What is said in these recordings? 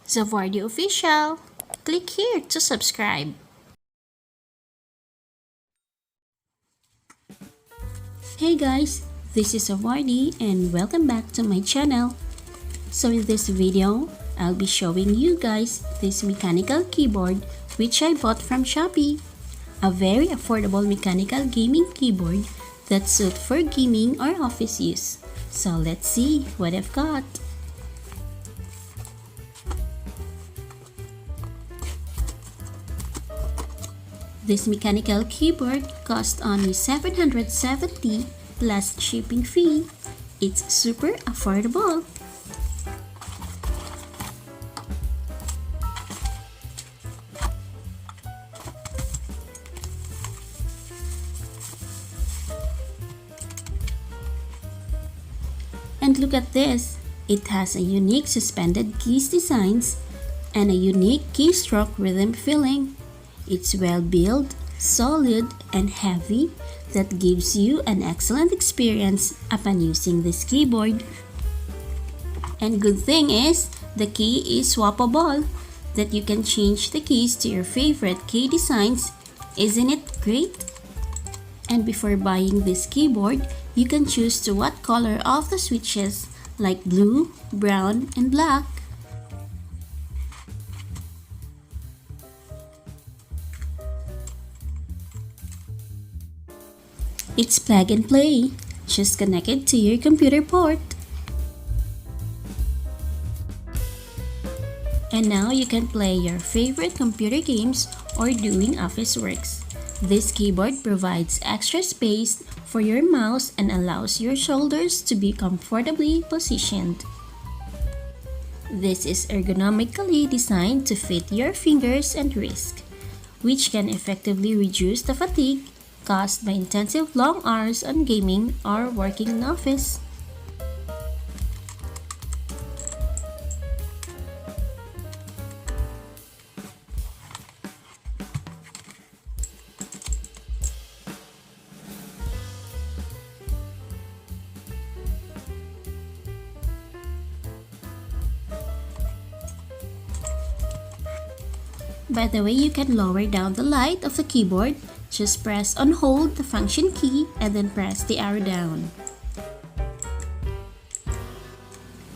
Zavardy Official. Click here to subscribe. Hey guys, this is Zavardy and welcome back to my channel. So in this video, I'll be showing you guys this mechanical keyboard which I bought from Shopee. A very affordable mechanical gaming keyboard that's suited for gaming or office use. So let's see what I've got. This mechanical keyboard cost only $770 plus shipping fee. It's super affordable. And look at this, it has a unique suspended keys designs and a unique keystroke rhythm feeling. It's well built, solid, and heavy that gives you an excellent experience upon using this keyboard. And good thing is, the key is swappable, that you can change the keys to your favorite key designs. Isn't it great? And before buying this keyboard, you can choose to what color of the switches, like blue, brown, and black. It's plug and play, just connect it to your computer port. And now you can play your favorite computer games or doing office works. This keyboard provides extra space for your mouse and allows your shoulders to be comfortably positioned. This is ergonomically designed to fit your fingers and wrist, which can effectively reduce the fatigue caused by intensive long hours on gaming or working in office. By the way, you can lower down the light of the keyboard. Just press on hold the function key and then press the arrow down.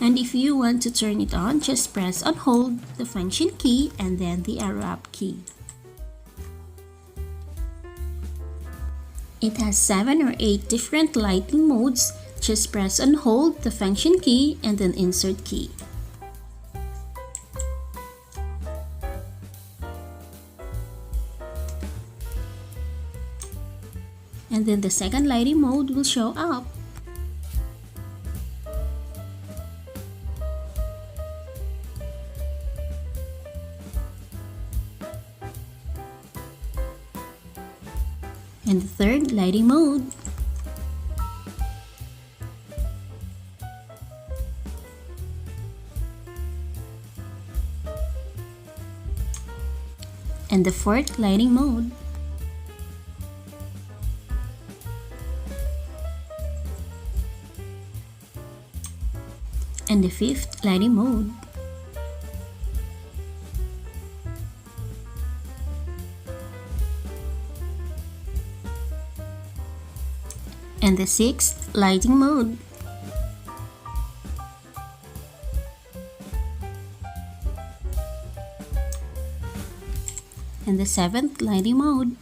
And if you want to turn it on, just press on hold the function key and then the arrow up key. It has 7 or 8 different lighting modes. Just press on hold the function key and then insert key. And then the second lighting mode will show up. And the third lighting mode. And the fourth lighting mode. And the fifth lighting mode. And the sixth lighting mode. And the seventh lighting mode.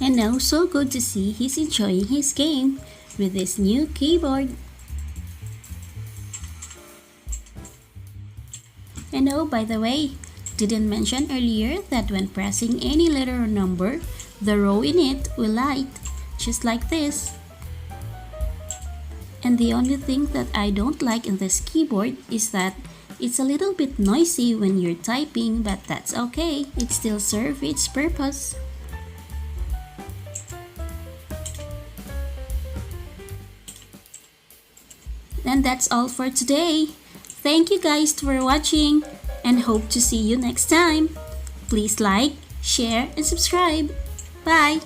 And now, so good to see he's enjoying his game with this new keyboard. And oh, by the way, didn't mention earlier that when pressing any letter or number, the row in it will light, just like this. And the only thing that I don't like in this keyboard is that it's a little bit noisy when you're typing, but that's okay, it still serves its purpose. And that's all for today. Thank you guys for watching and hope to see you next time. Please like, share, and subscribe. Bye!